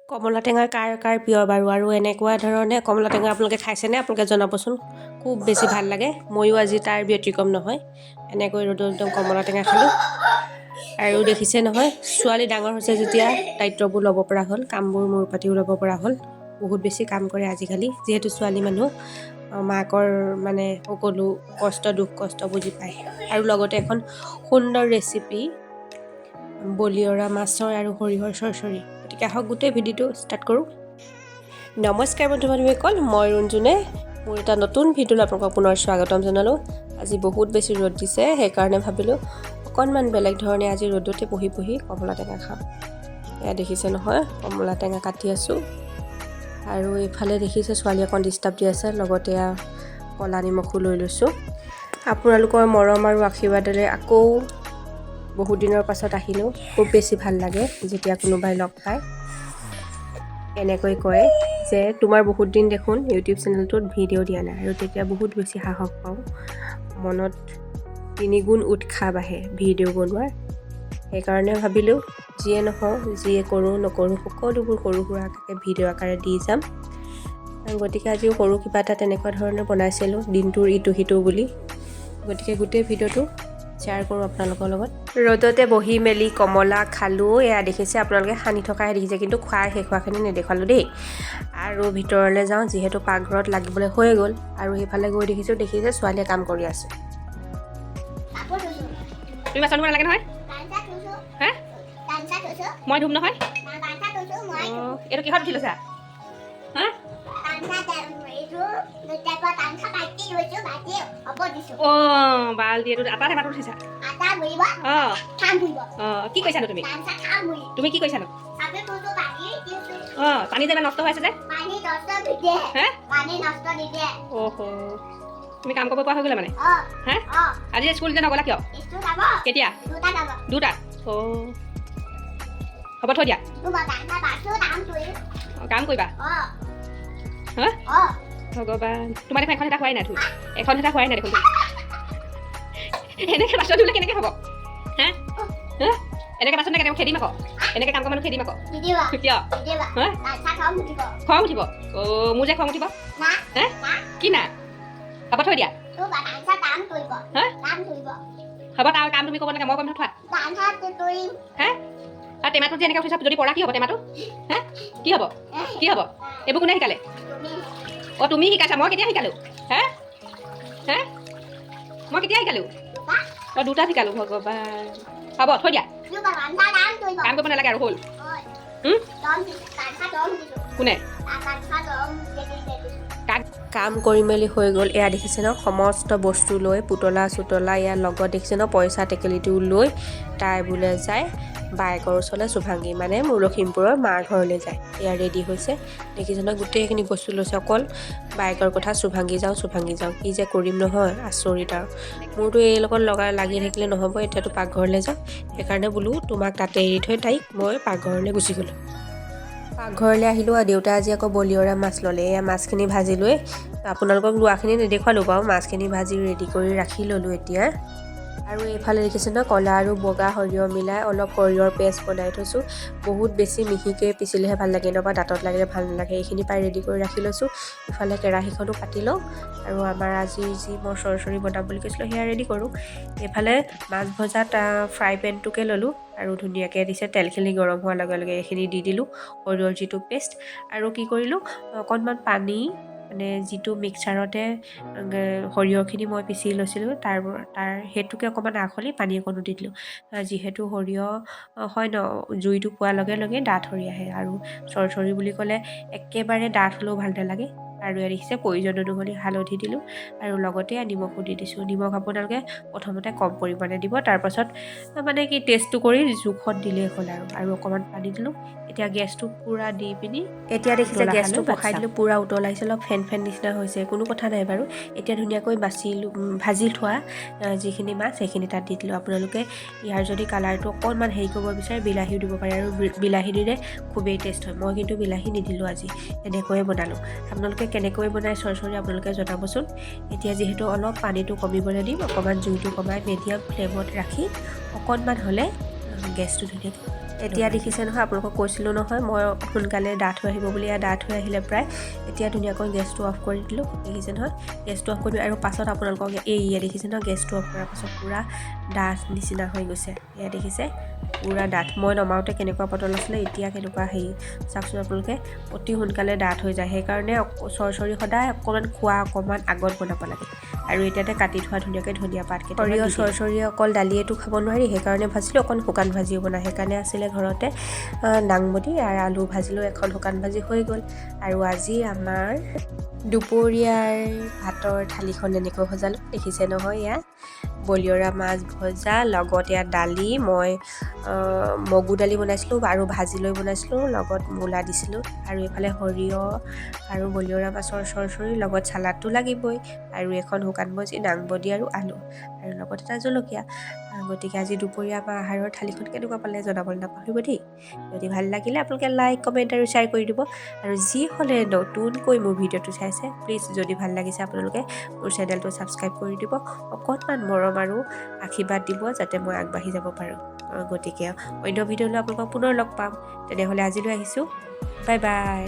কমলা টেঙা কাৰ কাৰ প্ৰিয় বাৰু আৰু এনেকুৱা ধৰণে কমলা টেঙা আপোনালোকে খাইছেনে আপোনালোকে জনাবচোন খুব বেছি ভাল লাগে ময়ো আজি তাৰ ব্যতিক্ৰম নহয় এনেকৈ ৰ'দত একদম কমলা টেঙা খালোঁ আৰু দেখিছে নহয় ছোৱালী ডাঙৰ হৈছে যেতিয়া দায়িত্ববোৰ ল'ব পৰা হ'ল কামবোৰ মূৰ পাতিও ল'ব পৰা হ'ল বহুত বেছি কাম কৰে আজিকালি যিহেতু ছোৱালী মানুহ মাকৰ মানে সকলো কষ্ট দুখ কষ্ট বুজি পায় আৰু লগতে এখন সুন্দৰ ৰেচিপি বলিয়ৰা মাছৰ আৰু সৰিয়হৰ চৰচৰি গতিকে আহক গোটেই ভিডিঅ'টো ষ্টাৰ্ট কৰোঁ নমস্কাৰ বন্ধু বান্ধৱীসকল মই ৰঞ্জুনে মোৰ এটা নতুন ভিডিঅ'লৈ আপোনালোকক পুনৰ স্বাগতম জনালোঁ আজি বহুত বেছি ৰ'দ দিছে সেইকাৰণে ভাবিলোঁ অকণমান বেলেগ ধৰণে আজি ৰ'দতে বহি কমলা টেঙা খাম এয়া দেখিছে নহয় কমলা টেঙা কাটি আছোঁ আৰু এইফালে দেখিছে ছোৱালী অকণ ডিষ্টাৰ্ব দি আছে লগতে কলা নিমখো লৈ লৈছোঁ আপোনালোকৰ মৰম আৰু আশীৰ্বাদেৰে আকৌ বহুত দিনৰ পাছত আহিলোঁ খুব বেছি ভাল লাগে যেতিয়া কোনোবাই লগ পায় এনেকৈ কয় যে তোমাৰ বহুত দিন দেখোন ইউটিউব চেনেলটোত ভিডিঅ' দিয়া নাই আৰু তেতিয়া বহুত বেছি সাহস পাওঁ মনত তিনিগুণ উৎসাহ বাঢ়ে ভিডিঅ' বনোৱাৰ সেইকাৰণে ভাবিলোঁ যিয়ে নহওক যিয়ে কৰোঁ নকৰোঁ সকলোবোৰ সৰু সুৰাকৈ ভিডিঅ' আকাৰে দি যাম গতিকে আজিও সৰু কিবা এটা তেনেকুৱা ধৰণে বনাইছিলোঁ দিনটোৰ ইটো সিটো বুলি গতিকে গোটেই ভিডিঅ'টো শ্বেয়াৰ কৰোঁ আপোনালোকৰ লগত ৰ'দতে বহি মেলি কমলা খালোঁ এয়া দেখিছে আপোনালোকে সানি থকাহে দেখিছে কিন্তু খুৱাই শেষ হোৱাখিনি নেদেখালোঁ দেই আৰু ভিতৰলৈ যাওঁ যিহেতু পাকঘৰত লাগিবলৈ হৈ গ'ল আৰু সেইফালে গৈ দেখিছে ছোৱালীয়ে কাম কৰি আছে তুমি বাচন ধুব নালাগে নহয় হে মই ধুম নহয় এইটো কিহত উঠি লৈছা হা বাল্টি এইটো আটা টেমাটো উঠিছা কি কৈছানো তুমি তুমি কি কৈছানো পানী যে নষ্ট হৈ আছে যে অহ তুমি কাম কৰিব পৰা হৈ গ'লা মানে হে আজি স্কুল যে নগ'লা কিয় কেতিয়া দুটাত হ'ব থৈ দিয়া কাম কৰিবা হা ভগৱান তোমাৰ দেখোন এখন এটা খোৱাই নাই তুমি এখন এটা খোৱাই নাই দেখোন এনেকৈ বাচন ধুলে কেনেকৈ হ'ব হা হা এনেকৈ বাচন কেনেকৈ খেদিম আকৌ এনেকৈ কাম কৰা মানুহ খেদিম আকৌ কিয় খং উঠিব মোৰ যে খং উঠিব হে কি না হ'ব থৈ দিয়া হ'ব তাৰ কাম তুমি ক'ব নালাগে মই ক'ম থোৱা হে আৰু টেমাটো যে এনেকৈ উঠিছা যদি পৰা কি হ'ব টেমাটো হে কি হ'ব এইবোৰ কোনে শিকালে তুমি শিকাইছা মই কেতিয়া শিকালোঁ হে হে মই কেতিয়া শিকালোঁ দুটা শিকালোঁ ভগৱান হ'ব থৈ দিয়া কাম কৰিব নালাগে আৰু হ'ল কোনে কাম কৰি মেলি হৈ গ'ল এয়া দেখিছে ন সমস্ত বস্তু লৈ পুতলা চুতলা ইয়াৰ লগত দেখিছে ন পইচা টেকেলিটোও লৈ তাই বোলে যায় বাইকৰ ওচৰলৈ চুভাংগী মানে মোৰ লখিমপুৰৰ মাৰ ঘৰলৈ যায় এয়া ৰেডি হৈছে দেখিছে ন গোটেইখিনি বস্তু লৈছে অকল বাইকৰ কথা চুভাংগী যাওঁ কি যে কৰিম নহয় আচৰিত আৰু মোৰতো এই লগত লাগি থাকিলে নহ'ব এতিয়াতো পাকঘৰলৈ যাওঁ সেইকাৰণে বোলো তোমাক তাতে এৰি থৈ তাইক মই পাকঘৰলৈ গুচি গ'লোঁ পাকঘৰলৈ আহিলোঁ আৰু দেউতাই আজি আকৌ বলিয়ৰা মাছ ল'লে এয়া মাছখিনি ভাজি লৈ আপোনালোকক লোৱাখিনি নেদেখুৱালোঁ বাৰু মাছখিনি ভাজি ৰেডি কৰি ৰাখি ল'লোঁ এতিয়া আৰু এইফালে দেখিছে ন কলা আৰু বগা সৰিয়হ মিলাই অলপ সৰিয়হৰ পেষ্ট বনাই থৈছোঁ বহুত বেছি মিহিকৈ পিচিলেহে ভাল লাগে নহবা দাঁতত লাগিলে ভাল নালাগে এইখিনি পাই ৰেডি কৰি ৰাখি লৈছোঁ ইফালে কেৰাহীখনো কাটি লওঁ আৰু আমাৰ আজি যি মই চৰচৰি বনাম বুলি কৈছিলোঁ সেয়া ৰেডি কৰোঁ এইফালে মাছ ভজাত ফ্ৰাই পেনটোকে ল'লোঁ আৰু ধুনীয়াকৈ দিছে তেলখিনি গৰম হোৱাৰ লগে লগে এইখিনি দি দিলোঁ সৰিয়হৰ যিটো পেষ্ট আৰু কি কৰিলোঁ অকণমান পানী মানে যিটো মিক্সাৰতে সৰিয়হখিনি মই পিচি লৈছিলোঁ তাৰ সেইটোকে অকণমান আখলি পানী অকণো দি দিলোঁ যিহেতু সৰিয়হ হয় ন জুইটো পোৱাৰ লগে লগে ডাঠ হৈ আহে আৰু চৰচৰি বুলি ক'লে একেবাৰে ডাঠ হ'লেও ভাল নালাগে আৰু দেখিছে প্ৰয়োজন অনুসৰি হালধি দিলোঁ আৰু লগতে নিমখো দি দিছোঁ নিমখ আপোনালোকে প্ৰথমতে কম পৰিমাণে দিব তাৰপাছত মানে কি টেষ্টটো কৰি জোখত দিলেই হ'ল আৰু অকণমান পানী দিলোঁ এতিয়া গেছটো পূৰা দি পিনি এতিয়া দেখিছে গেছটো পকাই দিলোঁ পূৰা উতলাইছে অলপ ফেন নিচিনা হৈছে কোনো কথা নাই বাৰু এতিয়া ধুনীয়াকৈ ভাজি থোৱা যিখিনি মাছ সেইখিনি তাত দি দিলোঁ আপোনালোকে ইয়াৰ যদি কালাৰটো অকণমান হেৰি কৰিব বিচাৰে বিলাহীও দিব পাৰে আৰু বিলাহী দিলে খুবেই টেষ্ট হয় মই কিন্তু বিলাহী নিদিলোঁ আজি এনেকৈয়ে বনালোঁ আপোনালোকে কেনেকৈ বনাই চৰচৰি আপোনালোকে জনাবচোন এতিয়া যিহেতু অলপ পানীটো কমিবলৈ দিম অকণমান জুইটো কমাই মিডিয়াম ফ্লেমত ৰাখি অকণমান হ'লে গেছটো ধুনীয়াকৈ এতিয়া দেখিছে নহয়, আপোনালোকক কৈছিলোঁ নহয় মই সোনকালে ডাঠ হৈ আহিব বুলি। ডাঠ হৈ আহিলে প্ৰায়। এতিয়া ধুনীয়াকৈ গেছটো অফ কৰি দিলোঁ, দেখিছে নহয়, গেছটো অফ কৰি দিলোঁ। আৰু পাছত আপোনালোকক এয়া দেখিছে নহয়, গেছটো অফ কৰাৰ পাছত পূৰা ডাঠ নিচিনা হৈ গৈছে। এয়া দেখিছে পূৰা ডাঠ। মই নমাওঁতে কেনেকুৱা পাতল আছিলে, এতিয়া কেনেকুৱা হেৰি চাওকচোন আপোনালোকে, অতি সোনকালে ডাঠ হৈ যায়। সেইকাৰণে চৰচৰি সদায় অকণমান আগত বনাব লাগে। আৰু এতিয়াতে কাটি থোৱা ধুনীয়াকৈ ধনিয়া পাত সৰিয়হ চৰচৰি অকল দালিয়েতো খাব নোৱাৰি, সেইকাৰণে ভাজিলোঁ। অকণ শুকান ভাজিও বনায়, সেইকাৰণে আছিলে ঘৰতে দাংবডি আৰু আলু ভাজিলোঁ। এখন শুকান ভাজি হৈ গ'ল। আৰু আজি আমাৰ দুপৰীয়াৰ ভাতৰ থালিখন এনেকৈ সজালোঁ, দেখিছে নহয়। ইয়াত বলিয়ৰা মাছ ভজা, লগত ইয়াত দালি, মই মগু দালি বনাইছিলোঁ আৰু ভাজি লৈ বনাইছিলোঁ, লগত মূলা দিছিলোঁ। আৰু এইফালে সৰিয়হ আৰু বলিয়ৰা মাছৰ চৰচৰি, লগত চালাডটো লাগিবই। আৰু এখন শুকান ভাজি, দাংবডি আৰু আলু, আৰু লগত এটা জলকীয়া। গতিকে আজি দুপৰীয়া আমাৰ আহাৰৰ থালিখন কেনেকুৱা পালে জনাবলৈ নাপাহৰিব দেই। যদি ভাল লাগিলে আপোনালোকে লাইক, কমেণ্ট আৰু শ্বেয়াৰ কৰি দিব। আৰু যিসকলে নতুনকৈ মোৰ ভিডিঅ'টো চাইছে, প্লিজ যদি ভাল লাগিছে আপোনালোকে মোৰ চেনেলটো ছাবস্ক্ৰাইব কৰি দিব। অকণমান মৰম আৰু আশীৰ্বাদ দিব, যাতে মই আগবাঢ়ি যাব পাৰোঁ। গতিকে অন্য ভিডিঅ'লৈ আপোনালোকক পুনৰ লগ পাম। তেনেহ'লে আজিলৈ আহিছোঁ, বাই বাই।